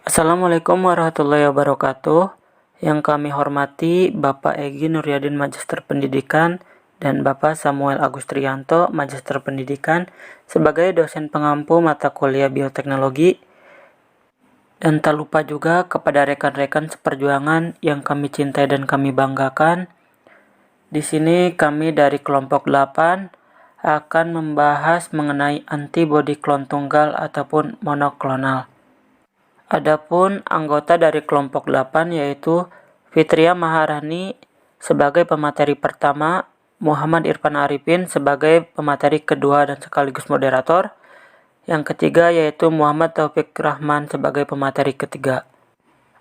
Assalamualaikum warahmatullahi wabarakatuh. Yang kami hormati Bapak Egi Nuryadin Magister Pendidikan dan Bapak Samuel Agustrianto Magister Pendidikan sebagai dosen pengampu mata kuliah bioteknologi. Dan tak lupa juga kepada rekan-rekan seperjuangan yang kami cintai dan kami banggakan. Di sini kami dari kelompok 8 akan membahas mengenai antibodi klon tunggal ataupun monoklonal. Adapun anggota dari kelompok 8 yaitu Fitria Maharani sebagai pemateri pertama, Muhammad Irfan Arifin sebagai pemateri kedua dan sekaligus moderator. Yang ketiga yaitu Muhammad Taufik Rahman sebagai pemateri ketiga.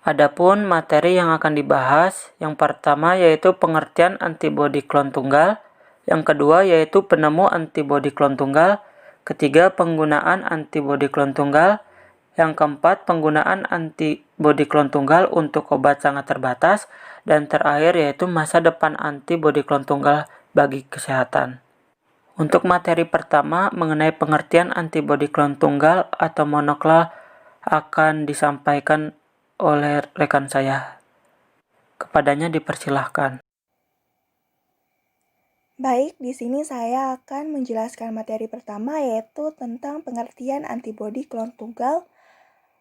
Adapun materi yang akan dibahas, yang pertama yaitu pengertian antibodi klon tunggal, yang kedua yaitu penemu antibodi klon tunggal, ketiga penggunaan antibodi klon tunggal, yang keempat penggunaan antibodi klon tunggal untuk obat sangat terbatas, dan terakhir yaitu masa depan antibodi klon tunggal bagi kesehatan. Untuk materi pertama mengenai pengertian antibodi klon tunggal atau monoklonal akan disampaikan oleh rekan saya. Kepadanya dipersilahkan. Baik, di sini saya akan menjelaskan materi pertama yaitu tentang pengertian antibodi klon tunggal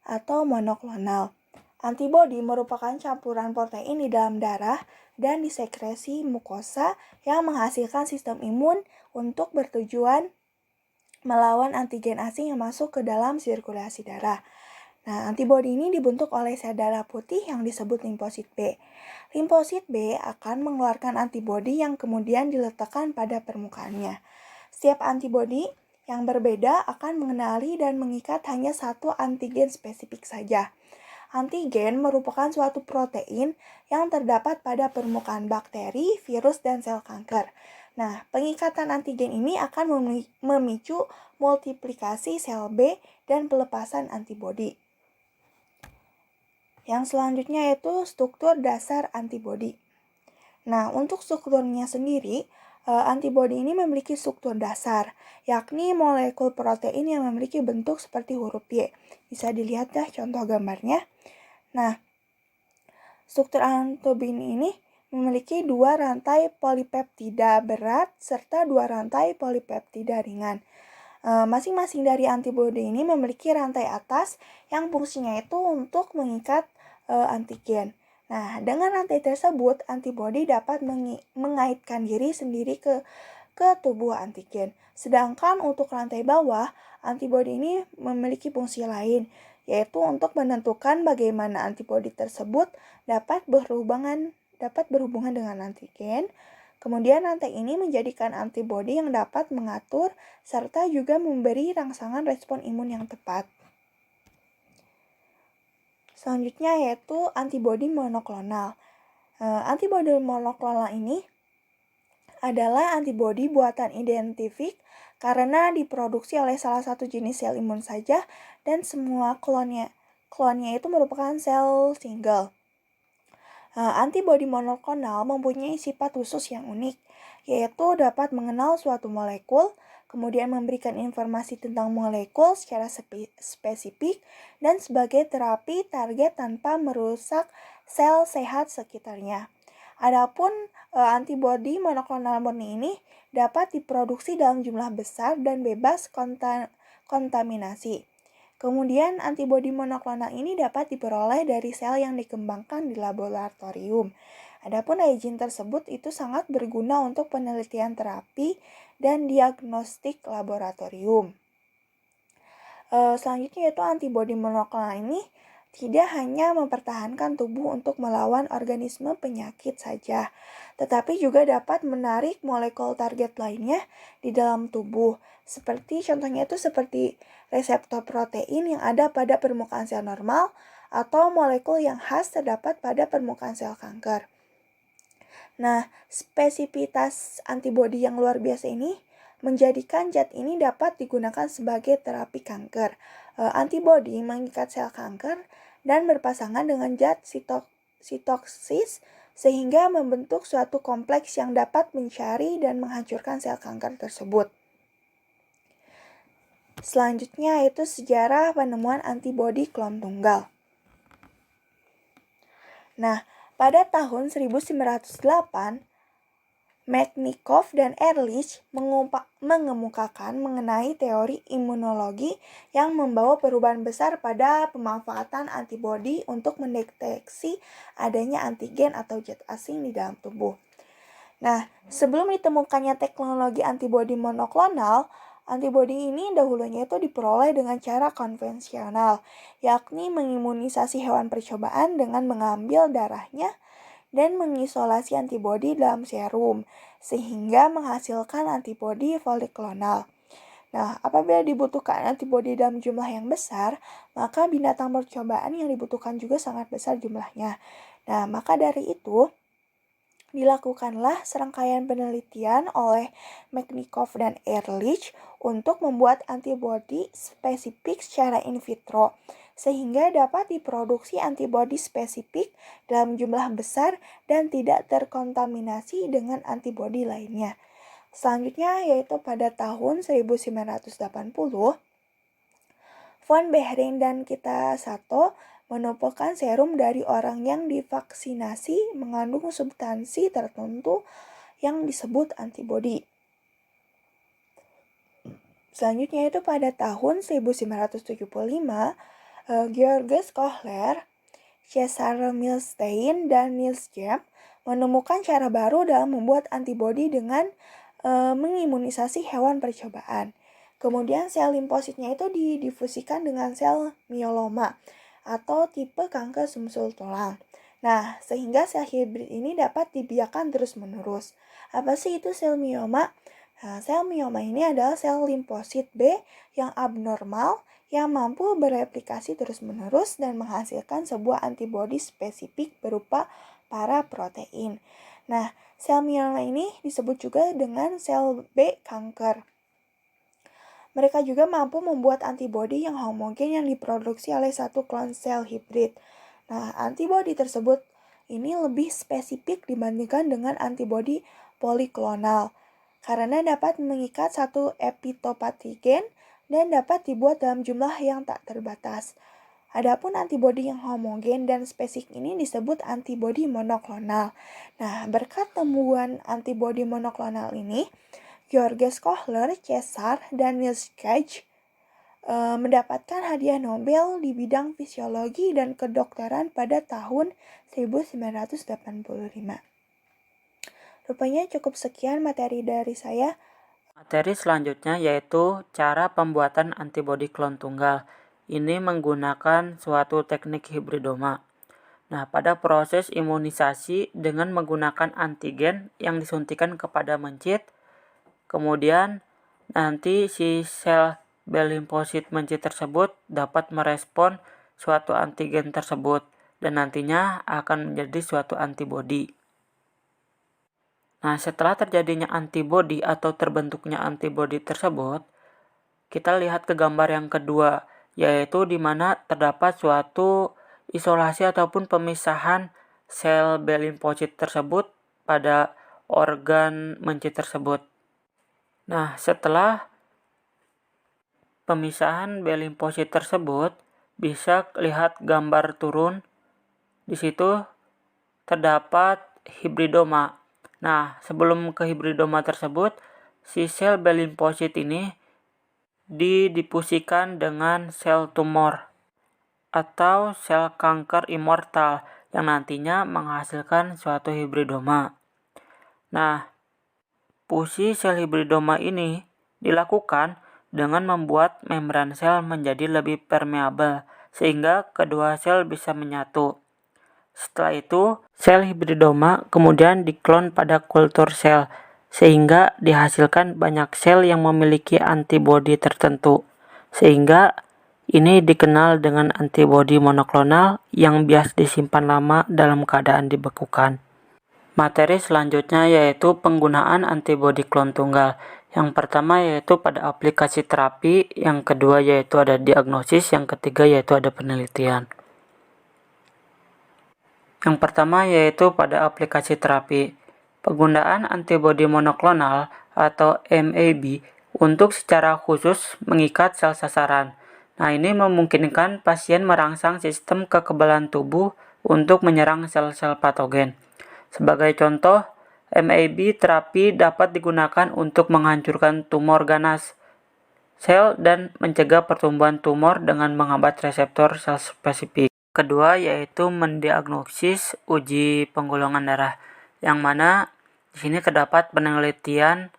atau monoklonal. Antibodi merupakan campuran protein di dalam darah dan disekresi mukosa yang menghasilkan sistem imun untuk bertujuan melawan antigen asing yang masuk ke dalam sirkulasi darah. Nah, antibodi ini dibentuk oleh sel darah putih yang disebut limfosit B. Limfosit B akan mengeluarkan antibodi yang kemudian diletakkan pada permukaannya. Setiap antibodi yang berbeda akan mengenali dan mengikat hanya satu antigen spesifik saja. Antigen merupakan suatu protein yang terdapat pada permukaan bakteri, virus, dan sel kanker. Nah, pengikatan antigen ini akan memicu multiplikasi sel B dan pelepasan antibodi. Yang selanjutnya yaitu struktur dasar antibodi. Nah, untuk strukturnya sendiri, antibodi ini memiliki struktur dasar, yakni molekul protein yang memiliki bentuk seperti huruf Y. Bisa dilihat ya contoh gambarnya. Nah, struktur antibodi ini memiliki 2 rantai polipeptida berat serta 2 rantai polipeptida ringan. Masing-masing dari antibodi ini memiliki rantai atas yang fungsinya itu untuk mengikat antigen. Nah, dengan rantai tersebut, antibodi dapat mengaitkan diri sendiri ke tubuh antigen. Sedangkan untuk rantai bawah, antibodi ini memiliki fungsi lain, yaitu untuk menentukan bagaimana antibodi tersebut dapat berhubungan dengan antigen. Kemudian rantai ini menjadikan antibodi yang dapat mengatur serta juga memberi rangsangan respon imun yang tepat. Selanjutnya yaitu antibodi monoklonal. Antibodi monoklonal ini adalah antibodi buatan identifik karena diproduksi oleh salah satu jenis sel imun saja dan semua klonnya itu merupakan sel single. Antibodi monoklonal mempunyai sifat khusus yang unik, yaitu dapat mengenal suatu molekul, kemudian memberikan informasi tentang molekul secara spesifik, dan sebagai terapi target tanpa merusak sel sehat sekitarnya. Adapun antibodi monoklonal murni ini dapat diproduksi dalam jumlah besar dan bebas kontaminasi. Kemudian antibodi monoklonal ini dapat diperoleh dari sel yang dikembangkan di laboratorium. Adapun reagin tersebut itu sangat berguna untuk penelitian terapi dan diagnostik laboratorium. Selanjutnya yaitu antibodi monoklonal ini tidak hanya mempertahankan tubuh untuk melawan organisme penyakit saja, tetapi juga dapat menarik molekul target lainnya di dalam tubuh. Contohnya itu seperti reseptor protein yang ada pada permukaan sel normal atau molekul yang khas terdapat pada permukaan sel kanker. Nah, spesifitas antibodi yang luar biasa ini menjadikan zat ini dapat digunakan sebagai terapi kanker. Antibodi mengikat sel kanker dan berpasangan dengan zat sitoksis sehingga membentuk suatu kompleks yang dapat mencari dan menghancurkan sel kanker tersebut. Selanjutnya yaitu sejarah penemuan antibodi klon tunggal. Nah, pada tahun 1908, Metchnikoff dan Ehrlich mengemukakan mengenai teori imunologi yang membawa perubahan besar pada pemanfaatan antibodi untuk mendeteksi adanya antigen atau zat asing di dalam tubuh. Nah, sebelum ditemukannya teknologi antibodi monoklonal, antibodi ini dahulunya itu diperoleh dengan cara konvensional, yakni mengimunisasi hewan percobaan dengan mengambil darahnya dan mengisolasi antibodi dalam serum, sehingga menghasilkan antibodi poliklonal. Nah, apabila dibutuhkan antibodi dalam jumlah yang besar, maka binatang percobaan yang dibutuhkan juga sangat besar jumlahnya. Nah, maka dari itu, dilakukanlah serangkaian penelitian oleh Metchnikoff dan Ehrlich untuk membuat antibodi spesifik secara in vitro, sehingga dapat diproduksi antibodi spesifik dalam jumlah besar dan tidak terkontaminasi dengan antibodi lainnya. Selanjutnya yaitu pada tahun 1980, Von Behring dan Kitasato menemukan serum dari orang yang divaksinasi mengandung substansi tertentu yang disebut antibodi. Selanjutnya itu pada tahun 1975, Georges Kohler, Cesar Milstein, dan Niels Jeb menemukan cara baru dalam membuat antibodi dengan mengimunisasi hewan percobaan. Kemudian sel limfositnya itu didifusikan dengan sel myeloma atau tipe kanker sumsul tulang. Nah, sehingga sel hibrid ini dapat dibiarkan terus-menerus. Apa sih itu sel myeloma? Nah, sel myeloma ini adalah sel limfosit B yang abnormal yang mampu bereplikasi terus-menerus dan menghasilkan sebuah antibodi spesifik berupa paraprotein. Nah, sel myeloma ini disebut juga dengan sel B kanker. Mereka juga mampu membuat antibodi yang homogen yang diproduksi oleh satu klon sel hibrid. Nah, antibodi tersebut ini lebih spesifik dibandingkan dengan antibodi poliklonal karena dapat mengikat satu epitop antigen dan dapat dibuat dalam jumlah yang tak terbatas. Adapun antibodi yang homogen dan spesifik ini disebut antibodi monoklonal. Nah, berkat temuan antibodi monoklonal ini, Georges Kohler, Cesar, dan Niels Gage mendapatkan hadiah Nobel di bidang fisiologi dan kedokteran pada tahun 1985. Rupanya cukup sekian materi dari saya. Materi selanjutnya yaitu cara pembuatan antibodi klon tunggal. Ini menggunakan suatu teknik hibridoma. Nah, pada proses imunisasi dengan menggunakan antigen yang disuntikan kepada mencit, kemudian nanti si sel B limfosit mencit tersebut dapat merespon suatu antigen tersebut dan nantinya akan menjadi suatu antibodi. Nah, setelah terjadinya antibodi atau terbentuknya antibodi tersebut, kita lihat ke gambar yang kedua, yaitu di mana terdapat suatu isolasi ataupun pemisahan sel B limfosit tersebut pada organ mencit tersebut. Nah, setelah pemisahan B limfosit tersebut, bisa lihat gambar turun. Di situ terdapat hibridoma. Nah, sebelum ke hibridoma tersebut, si sel B limfosit ini didifusikan dengan sel tumor atau sel kanker immortal yang nantinya menghasilkan suatu hibridoma. Nah, fusi sel hibridoma ini dilakukan dengan membuat membran sel menjadi lebih permeabel sehingga kedua sel bisa menyatu. Setelah itu, sel hibridoma kemudian diklon pada kultur sel sehingga dihasilkan banyak sel yang memiliki antibodi tertentu. Sehingga ini dikenal dengan antibodi monoklonal yang biasa disimpan lama dalam keadaan dibekukan. Materi selanjutnya yaitu penggunaan antibodi klon tunggal. Yang pertama yaitu pada aplikasi terapi, yang kedua yaitu ada diagnosis, yang ketiga yaitu ada penelitian. Yang pertama yaitu pada aplikasi terapi. Penggunaan antibodi monoklonal atau MAB untuk secara khusus mengikat sel sasaran. Nah, ini memungkinkan pasien merangsang sistem kekebalan tubuh untuk menyerang sel-sel patogen. Sebagai contoh, MAB terapi dapat digunakan untuk menghancurkan tumor ganas sel dan mencegah pertumbuhan tumor dengan menghambat reseptor sel spesifik. Kedua yaitu mendiagnosis uji penggolongan darah, yang mana di sini terdapat penelitian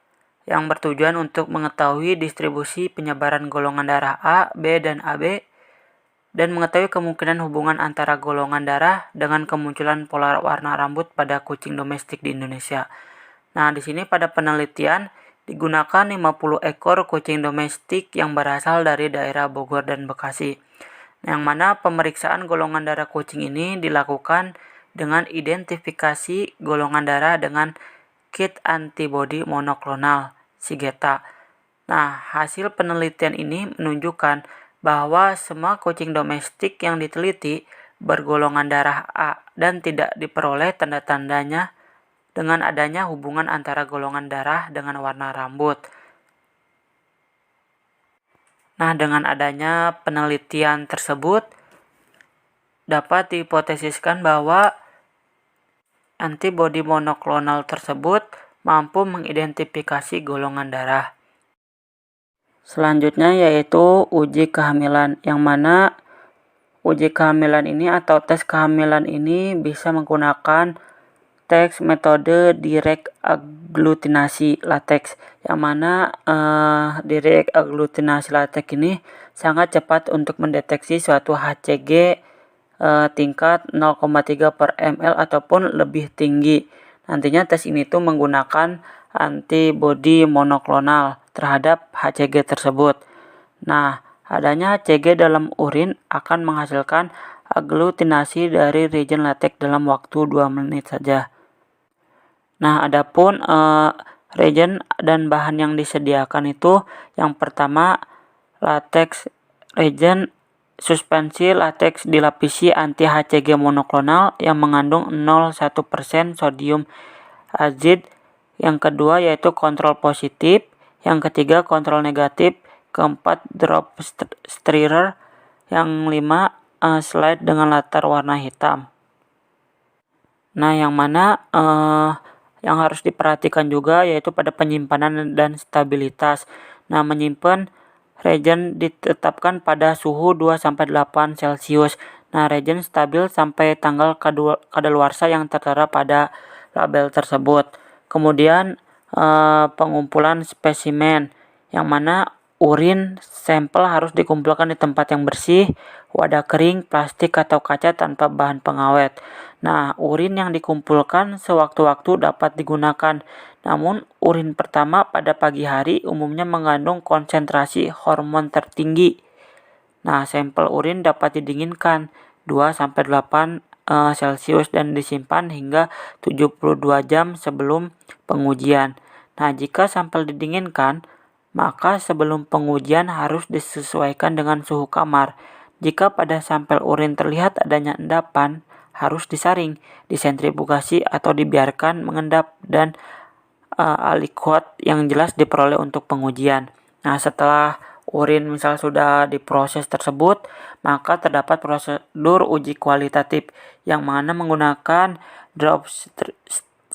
yang bertujuan untuk mengetahui distribusi penyebaran golongan darah A, B, dan AB dan mengetahui kemungkinan hubungan antara golongan darah dengan kemunculan pola warna rambut pada kucing domestik di Indonesia. Nah, di sini pada penelitian digunakan 50 ekor kucing domestik yang berasal dari daerah Bogor dan Bekasi, yang mana pemeriksaan golongan darah kucing ini dilakukan dengan identifikasi golongan darah dengan kit antibodi monoklonal Sigeta. Nah, hasil penelitian ini menunjukkan bahwa semua kucing domestik yang diteliti bergolongan darah A dan tidak diperoleh tanda-tandanya dengan adanya hubungan antara golongan darah dengan warna rambut. Nah, dengan adanya penelitian tersebut dapat dihipotesiskan bahwa antibodi monoklonal tersebut mampu mengidentifikasi golongan darah. Selanjutnya yaitu uji kehamilan, yang mana uji kehamilan ini atau tes kehamilan ini bisa menggunakan tes metode direct agglutinasi latex, yang mana direct agglutinasi latex ini sangat cepat untuk mendeteksi suatu HCG tingkat 0,3 per ml ataupun lebih tinggi. Nantinya tes ini tuh menggunakan antibodi monoklonal terhadap HCG tersebut. Nah, adanya HCG dalam urin akan menghasilkan agglutinasi dari reagen latex dalam waktu 2 menit saja. Nah, adapun reagen dan bahan yang disediakan itu yang pertama latex reagen suspensi latex dilapisi anti HCG monoklonal yang mengandung 0,1% sodium azid. Yang kedua yaitu kontrol positif, yang ketiga kontrol negatif, keempat drop stirrer, yang lima slide dengan latar warna hitam. Nah, yang mana yang harus diperhatikan juga yaitu pada penyimpanan dan stabilitas. Nah, menyimpan reagen ditetapkan pada suhu 2-8 Celcius. Nah, reagen stabil sampai tanggal kadaluarsa yang tertera pada label tersebut. Kemudian pengumpulan spesimen, yang mana urin sampel harus dikumpulkan di tempat yang bersih, wadah kering, plastik atau kaca tanpa bahan pengawet. Nah, urin yang dikumpulkan sewaktu-waktu dapat digunakan. Namun, urin pertama pada pagi hari umumnya mengandung konsentrasi hormon tertinggi. Nah, sampel urin dapat didinginkan 2-8 Celcius dan disimpan hingga 72 jam sebelum pengujian. Nah, jika sampel didinginkan, maka sebelum pengujian harus disesuaikan dengan suhu kamar. Jika pada sampel urin terlihat adanya endapan, harus disaring, disentrifugasi atau dibiarkan mengendap dan aliquot yang jelas diperoleh untuk pengujian. Nah, setelah urin misal sudah diproses tersebut, maka terdapat prosedur uji kualitatif yang mana menggunakan drop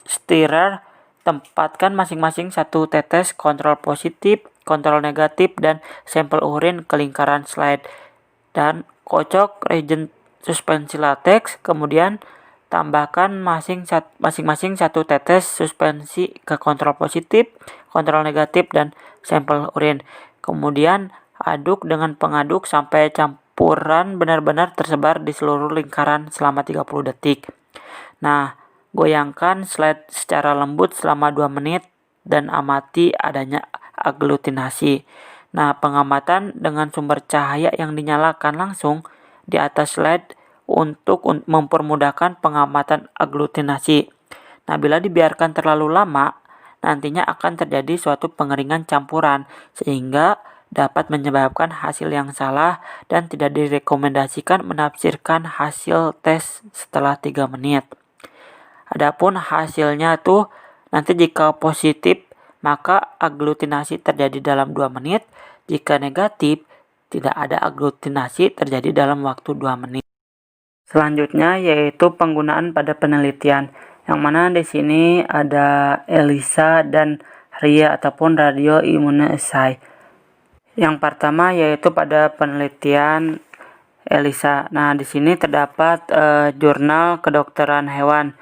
stirrer. Tempatkan masing-masing satu tetes kontrol positif, kontrol negatif, dan sampel urin ke lingkaran slide dan kocok reagen suspensi latex, kemudian tambahkan masing-masing satu tetes suspensi ke kontrol positif, kontrol negatif, dan sampel urin. Kemudian aduk dengan pengaduk sampai campuran benar-benar tersebar di seluruh lingkaran selama 30 detik. Nah, goyangkan slide secara lembut selama 2 menit dan amati adanya agglutinasi. Nah, pengamatan dengan sumber cahaya yang dinyalakan langsung di atas slide untuk mempermudahkan pengamatan agglutinasi. Nah, bila dibiarkan terlalu lama, nantinya akan terjadi suatu pengeringan campuran sehingga dapat menyebabkan hasil yang salah dan tidak direkomendasikan menafsirkan hasil tes setelah 3 menit. Adapun hasilnya tuh nanti jika positif maka agglutinasi terjadi dalam 2 menit, jika negatif tidak ada agglutinasi terjadi dalam waktu 2 menit. Selanjutnya yaitu penggunaan pada penelitian, yang mana di sini ada ELISA dan RIA ataupun radioimmunoassay. Yang pertama yaitu pada penelitian ELISA. Nah, di sini terdapat jurnal kedokteran hewan,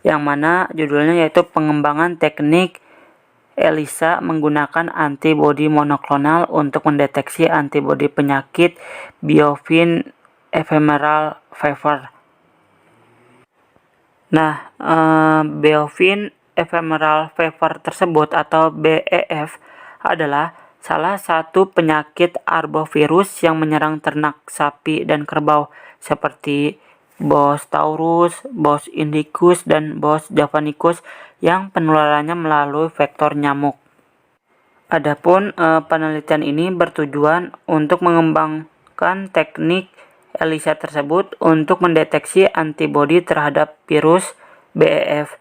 yang mana judulnya yaitu pengembangan teknik ELISA menggunakan antibodi monoklonal untuk mendeteksi antibodi penyakit biofilm ephemeral fever. Nah, biofilm ephemeral fever tersebut atau BEF adalah salah satu penyakit arbovirus yang menyerang ternak sapi dan kerbau seperti Bos taurus, Bos indicus, dan Bos javanicus yang penularannya melalui vektor nyamuk. Adapun penelitian ini bertujuan untuk mengembangkan teknik ELISA tersebut untuk mendeteksi antibodi terhadap virus BEF.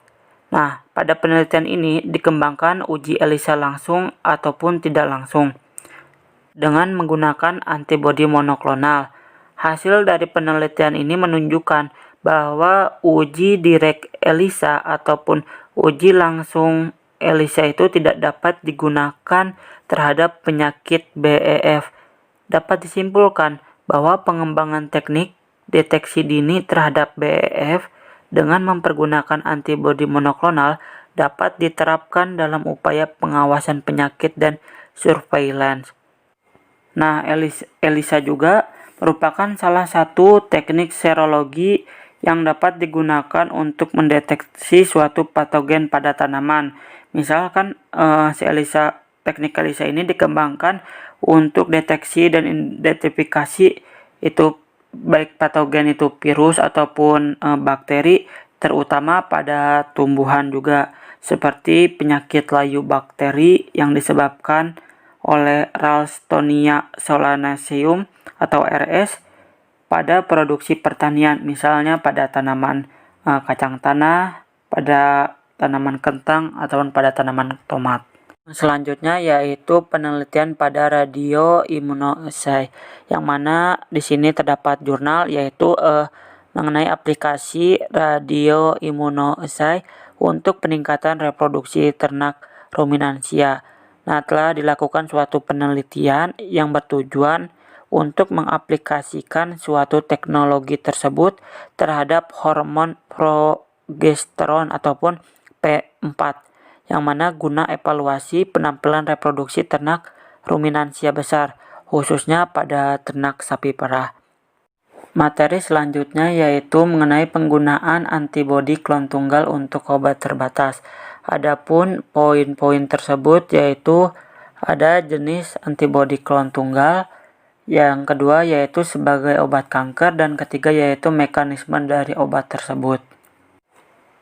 Nah, pada penelitian ini dikembangkan uji ELISA langsung ataupun tidak langsung dengan menggunakan antibodi monoklonal. Hasil dari penelitian ini menunjukkan bahwa uji direct ELISA ataupun uji langsung ELISA itu tidak dapat digunakan terhadap penyakit BEF. Dapat disimpulkan bahwa pengembangan teknik deteksi dini terhadap BEF dengan mempergunakan antibodi monoklonal dapat diterapkan dalam upaya pengawasan penyakit dan surveillance. Nah, ELISA juga merupakan salah satu teknik serologi yang dapat digunakan untuk mendeteksi suatu patogen pada tanaman. Misalkan teknik ELISA ini dikembangkan untuk deteksi dan identifikasi itu baik patogen itu virus ataupun bakteri, terutama pada tumbuhan juga, seperti penyakit layu bakteri yang disebabkan oleh Ralstonia solanaceum atau RS pada produksi pertanian, misalnya pada tanaman kacang tanah, pada tanaman kentang, ataupun pada tanaman tomat. Selanjutnya yaitu penelitian pada radioimmunoassay, yang mana di sini terdapat jurnal yaitu mengenai aplikasi radioimmunoassay untuk peningkatan reproduksi ternak ruminansia. Nah, telah dilakukan suatu penelitian yang bertujuan untuk mengaplikasikan suatu teknologi tersebut terhadap hormon progesteron ataupun P4, yang mana guna evaluasi penampilan reproduksi ternak ruminansia besar, khususnya pada ternak sapi perah. Materi selanjutnya yaitu mengenai penggunaan antibodi klon tunggal untuk obat terbatas. Adapun poin-poin tersebut yaitu ada jenis antibodi klon tunggal, yang kedua yaitu sebagai obat kanker, dan ketiga yaitu mekanisme dari obat tersebut.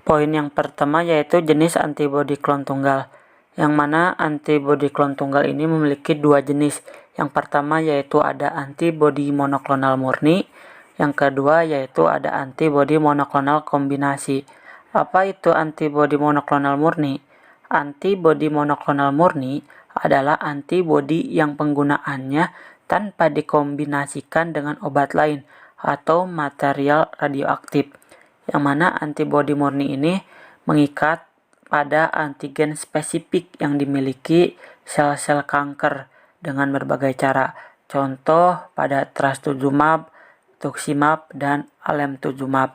Poin yang pertama yaitu jenis antibodi klon tunggal, yang mana antibodi klon tunggal ini memiliki dua jenis. Yang pertama yaitu ada antibodi monoklonal murni, yang kedua yaitu ada antibodi monoklonal kombinasi. Apa itu antibodi monoklonal murni? Antibodi monoklonal murni adalah antibodi yang penggunaannya tanpa dikombinasikan dengan obat lain atau material radioaktif, yang mana antibodi murni ini mengikat pada antigen spesifik yang dimiliki sel-sel kanker dengan berbagai cara. Contoh pada trastuzumab, tuximab, dan alemtuzumab.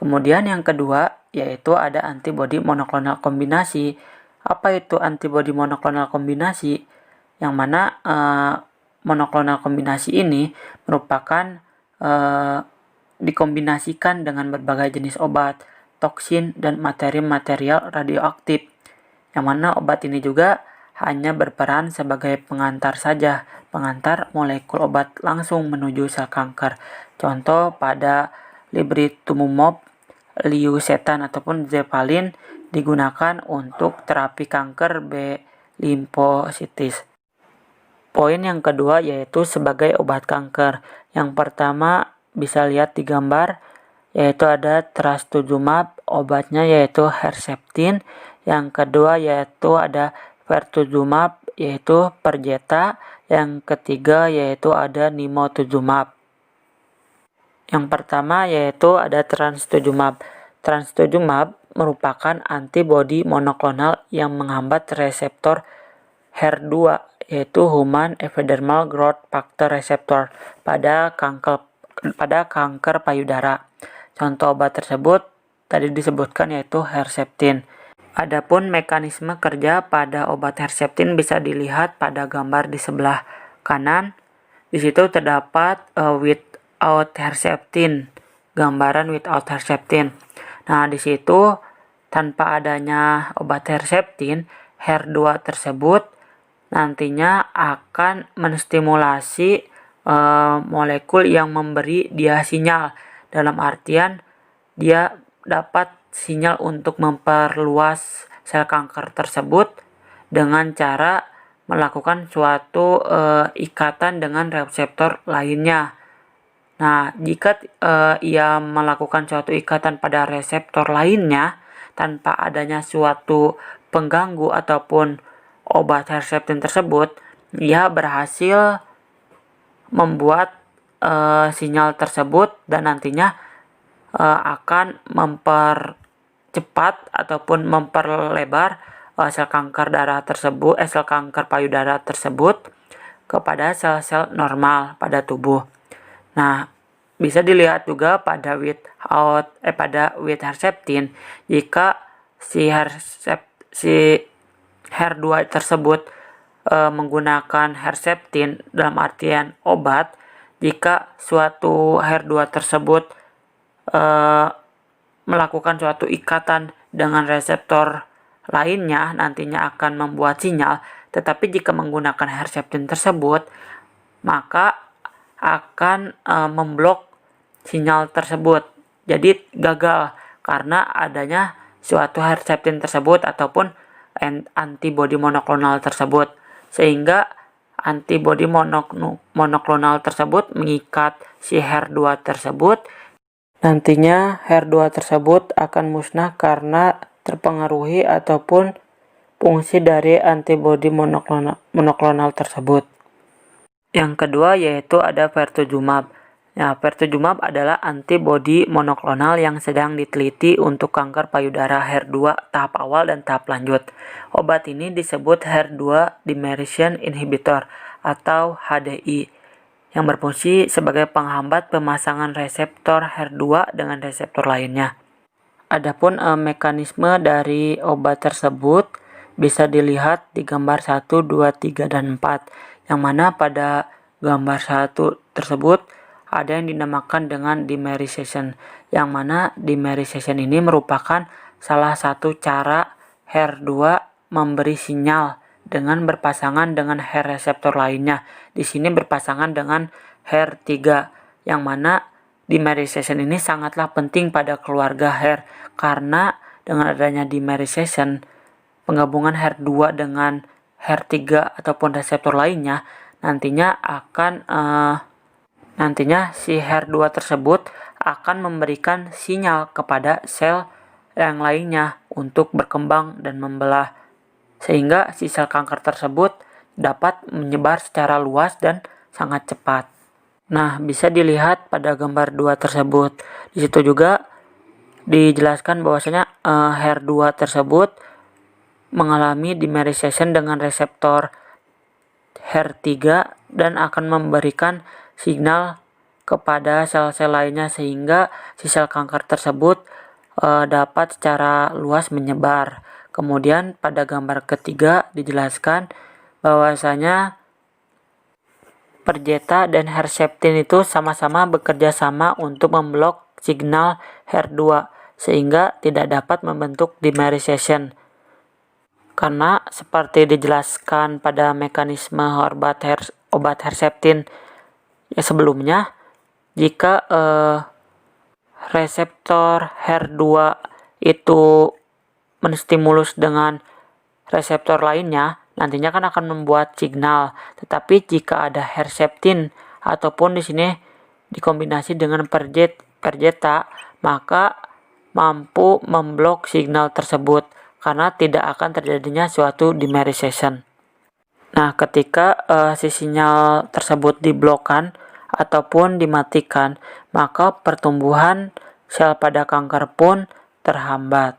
Kemudian yang kedua yaitu ada antibodi monoklonal kombinasi. Apa itu antibodi monoklonal kombinasi? Yang mana monoklonal kombinasi ini merupakan dikombinasikan dengan berbagai jenis obat, toksin, dan materi-material radioaktif, yang mana obat ini juga hanya berperan sebagai pengantar saja, pengantar molekul obat langsung menuju sel kanker. Contoh pada libritumumab, liusetan, ataupun zepalin digunakan untuk terapi kanker B limfositis. Poin yang kedua yaitu sebagai obat kanker. Yang pertama bisa lihat di gambar, yaitu ada trastuzumab, obatnya yaitu Herceptin. Yang kedua yaitu ada pertuzumab, yaitu Perjeta. Yang ketiga yaitu ada nimotuzumab. Yang pertama yaitu ada trastuzumab. Trastuzumab merupakan antibodi monoklonal yang menghambat reseptor HER2 yaitu Human Epidermal Growth Factor Receptor pada kanker payudara. Contoh obat tersebut tadi disebutkan yaitu Herceptin. Adapun mekanisme kerja pada obat Herceptin bisa dilihat pada gambar di sebelah kanan. Di situ terdapat without Herceptin, gambaran without Herceptin. Nah, di situ tanpa adanya obat Herceptin, HER2 tersebut nantinya akan menstimulasi molekul yang memberi dia sinyal. Dalam artian dia dapat sinyal untuk memperluas sel kanker tersebut dengan cara melakukan suatu ikatan dengan reseptor lainnya. Nah, jika ia melakukan suatu ikatan pada reseptor lainnya tanpa adanya suatu pengganggu ataupun obat Herceptin tersebut, ia berhasil membuat sinyal tersebut dan nantinya akan mempercepat ataupun memperlebar sel kanker darah tersebut, sel kanker payudara tersebut kepada sel-sel normal pada tubuh. Nah, bisa dilihat juga pada with Herceptin jika si HER2 tersebut menggunakan Herceptin dalam artian obat, jika suatu HER2 tersebut melakukan suatu ikatan dengan reseptor lainnya nantinya akan membuat sinyal, tetapi jika menggunakan Herceptin tersebut maka akan memblok sinyal tersebut. Jadi gagal karena adanya suatu Herceptin tersebut ataupun antibodi monoklonal tersebut, sehingga antibodi monoklonal tersebut mengikat si HER2 tersebut. Nantinya HER2 tersebut akan musnah karena terpengaruhi ataupun fungsi dari antibodi monoklonal tersebut. Yang kedua yaitu ada pertuzumab. Nah, pertuzumab adalah antibodi monoklonal yang sedang diteliti untuk kanker payudara HER2 tahap awal dan tahap lanjut. Obat ini disebut HER2 dimerization inhibitor atau HDI yang berfungsi sebagai penghambat pemasangan reseptor HER2 dengan reseptor lainnya. Adapun mekanisme dari obat tersebut bisa dilihat di gambar 1, 2, 3, dan 4, yang mana pada gambar 1 tersebut ada yang dinamakan dengan dimerization, yang mana dimerization ini merupakan salah satu cara HER2 memberi sinyal dengan berpasangan dengan HER reseptor lainnya. Di sini berpasangan dengan HER3, yang mana dimerization ini sangatlah penting pada keluarga HER, karena dengan adanya dimerization, penggabungan HER2 dengan HER3 ataupun reseptor lainnya nantinya si HER2 tersebut akan memberikan sinyal kepada sel yang lainnya untuk berkembang dan membelah, sehingga si sel kanker tersebut dapat menyebar secara luas dan sangat cepat. Nah, bisa dilihat pada gambar 2 tersebut. Di situ juga dijelaskan bahwasanya HER2 tersebut mengalami dimerization dengan reseptor HER3 dan akan memberikan signal kepada sel-sel lainnya sehingga si sel kanker tersebut dapat secara luas menyebar. Kemudian pada gambar ketiga dijelaskan bahwasanya Perjeta dan Herceptin itu sama-sama bekerja sama untuk memblok signal HER2 sehingga tidak dapat membentuk dimerization. Karena seperti dijelaskan pada mekanisme obat Herceptin sebelumnya, jika reseptor HER2 itu menstimulus dengan reseptor lainnya, nantinya kan akan membuat signal. Tetapi jika ada Herceptin ataupun di sini dikombinasi dengan Perjeta, maka mampu memblok signal tersebut karena tidak akan terjadinya suatu dimerization. Nah, ketika si sinyal tersebut diblokkan ataupun dimatikan, maka pertumbuhan sel pada kanker pun terhambat.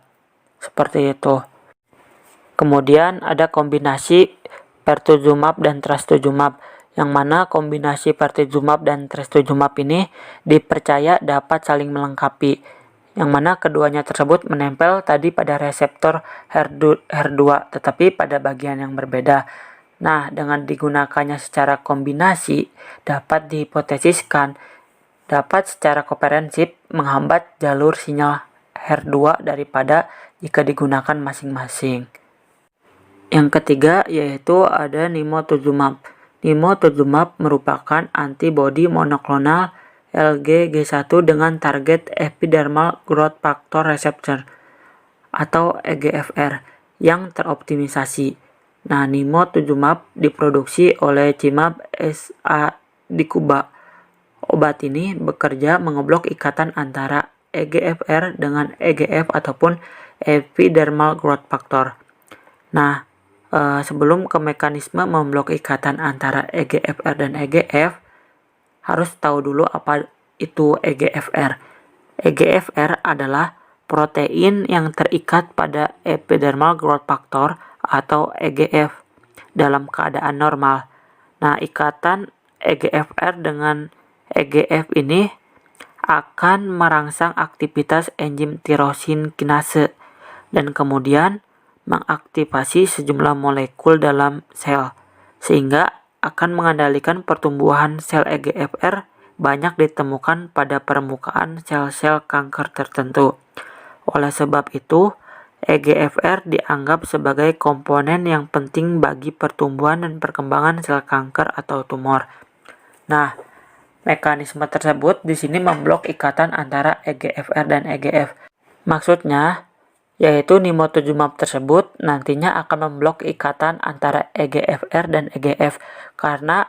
Seperti itu. Kemudian ada kombinasi pertuzumab dan trastuzumab, yang mana kombinasi pertuzumab dan trastuzumab ini dipercaya dapat saling melengkapi, yang mana keduanya tersebut menempel tadi pada reseptor HER2, tetapi pada bagian yang berbeda. Nah, dengan digunakannya secara kombinasi, dapat dihipotesiskan dapat secara komprehensif menghambat jalur sinyal HER2 daripada jika digunakan masing-masing. Yang ketiga yaitu ada nimotuzumab. Nimotuzumab merupakan antibodi monoklonal LGG1 dengan target epidermal growth factor receptor atau EGFR yang teroptimisasi. Nah, nimotuzumab diproduksi oleh Cimab SA di Kuba. Obat ini bekerja mengeblok ikatan antara EGFR dengan EGF ataupun epidermal growth factor. Nah, sebelum ke mekanisme memblok ikatan antara EGFR dan EGF, harus tahu dulu apa itu EGFR. EGFR adalah protein yang terikat pada epidermal growth factor atau EGF dalam keadaan normal. Nah, ikatan EGFR dengan EGF ini akan merangsang aktivitas enzim tirosin kinase dan kemudian mengaktifasi sejumlah molekul dalam sel, sehingga akan mengendalikan pertumbuhan sel EGFR banyak ditemukan pada permukaan sel-sel kanker tertentu. Oleh sebab itu, EGFR dianggap sebagai komponen yang penting bagi pertumbuhan dan perkembangan sel kanker atau tumor. Nah, mekanisme tersebut di sini memblok ikatan antara EGFR dan EGF. Maksudnya, yaitu nimotuzumab tersebut nantinya akan memblok ikatan antara EGFR dan EGF, karena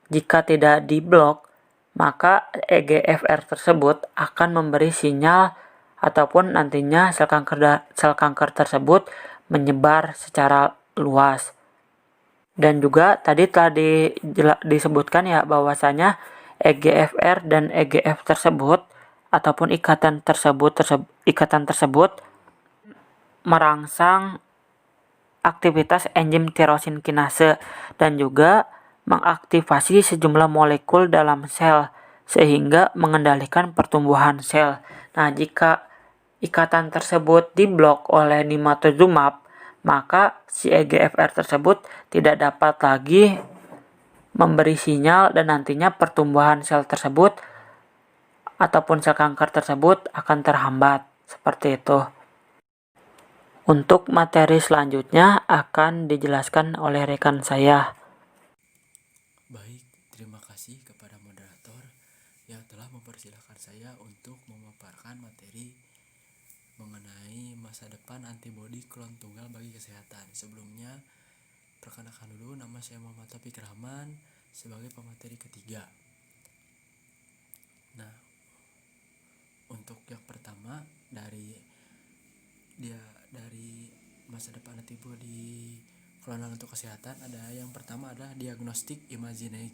jika tidak diblok, maka EGFR tersebut akan memberi sinyal ataupun nantinya sel kanker tersebut menyebar secara luas. Dan juga tadi telah disebutkan ya bahwasanya EGFR dan EGF tersebut ataupun ikatan tersebut merangsang aktivitas enzim tirosin kinase dan juga mengaktifasi sejumlah molekul dalam sel sehingga mengendalikan pertumbuhan sel. Nah, jika ikatan tersebut diblok oleh nimotuzumab, maka si EGFR tersebut tidak dapat lagi memberi sinyal dan nantinya pertumbuhan sel tersebut ataupun sel kanker tersebut akan terhambat. Seperti itu. Untuk materi selanjutnya akan dijelaskan oleh rekan saya. Baik, terima kasih kepada moderator yang telah mempersilahkan saya untuk memaparkan materi mengenai masa depan antibodi klon tunggal bagi kesehatan. Sebelumnya, perkenalkan dulu, nama saya Muhammad Taufik Rahman sebagai pemateri ketiga. Nah, untuk yang pertama dari masa depan antibodi klonal untuk kesehatan, ada yang pertama adalah diagnostik imaging.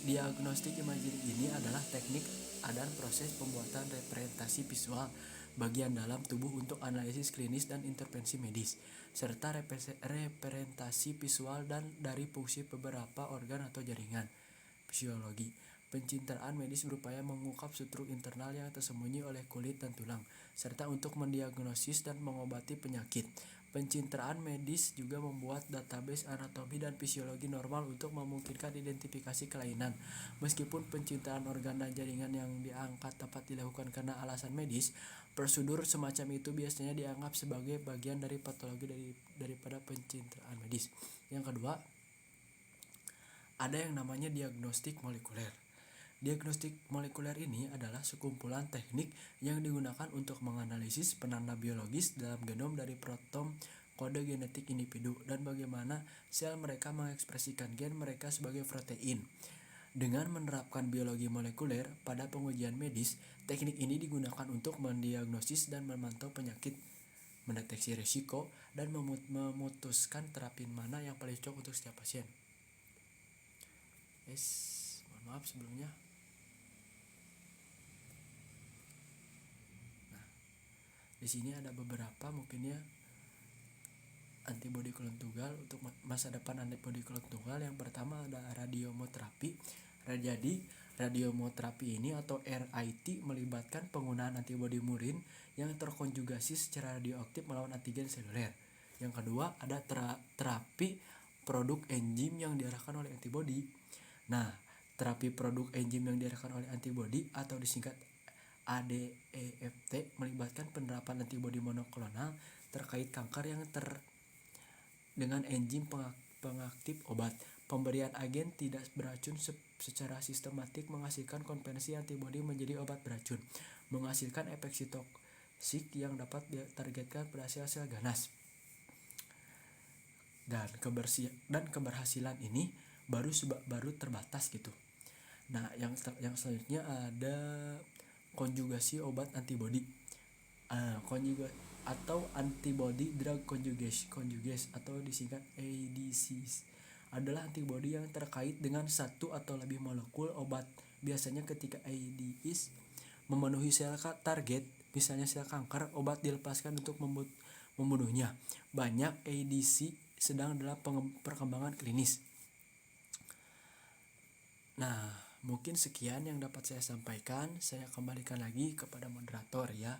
Diagnostik imaging ini adalah teknik dan proses pembuatan representasi visual bagian dalam tubuh untuk analisis klinis dan intervensi medis, serta representasi visual dan dari fungsi beberapa organ atau jaringan fisiologi. Pencitraan medis berupaya mengungkap struktur internal yang tersembunyi oleh kulit dan tulang, serta untuk mendiagnosis dan mengobati penyakit. Pencitraan medis juga membuat database anatomi dan fisiologi normal untuk memungkinkan identifikasi kelainan. Meskipun pencitraan organ dan jaringan yang diangkat dapat dilakukan karena alasan medis, prosedur semacam itu biasanya dianggap sebagai bagian dari patologi daripada pencitraan medis. Yang kedua, ada yang namanya diagnostik molekuler. Diagnostik molekuler ini adalah sekumpulan teknik yang digunakan untuk menganalisis penanda biologis dalam genom dari protom kode genetik individu dan bagaimana sel mereka mengekspresikan gen mereka sebagai protein. Dengan menerapkan biologi molekuler pada pengujian medis, teknik ini digunakan untuk mendiagnosis dan memantau penyakit, mendeteksi risiko, dan memutuskan terapi mana yang paling cocok untuk setiap pasien. maaf sebelumnya. Nah, di sini ada beberapa mungkin ya antibodi kolon tunggal untuk masa depan antibodi kolon tunggal. Yang pertama ada radiomoterapi. Jadi radiomoterapi ini atau RIT melibatkan penggunaan antibodi murin yang terkonjugasi secara radioaktif melawan antigen seluler. Yang kedua ada terapi produk enzim yang diarahkan oleh antibodi. Nah, terapi produk enzim yang diarahkan oleh antibodi atau disingkat ADEFT melibatkan penerapan antibodi monoklonal terkait kanker yang dengan enzim pengaktif obat. Pemberian agen tidak beracun secara sistematik menghasilkan konversi antibodi menjadi obat beracun, menghasilkan efek sitotoksik yang dapat ditargetkan pada sel-sel ganas. Dan keberhasilan ini baru terbatas gitu. Nah, yang selanjutnya ada konjugasi obat antibodi. Atau antibody drug conjugates atau disingkat ADCs adalah antibodi yang terkait dengan satu atau lebih molekul obat. Biasanya ketika ADCs memenuhi sel target, misalnya sel kanker, obat dilepaskan untuk membunuhnya. Banyak ADC sedang dalam perkembangan klinis. Nah, mungkin sekian yang dapat saya sampaikan. Saya kembalikan lagi kepada moderator ya.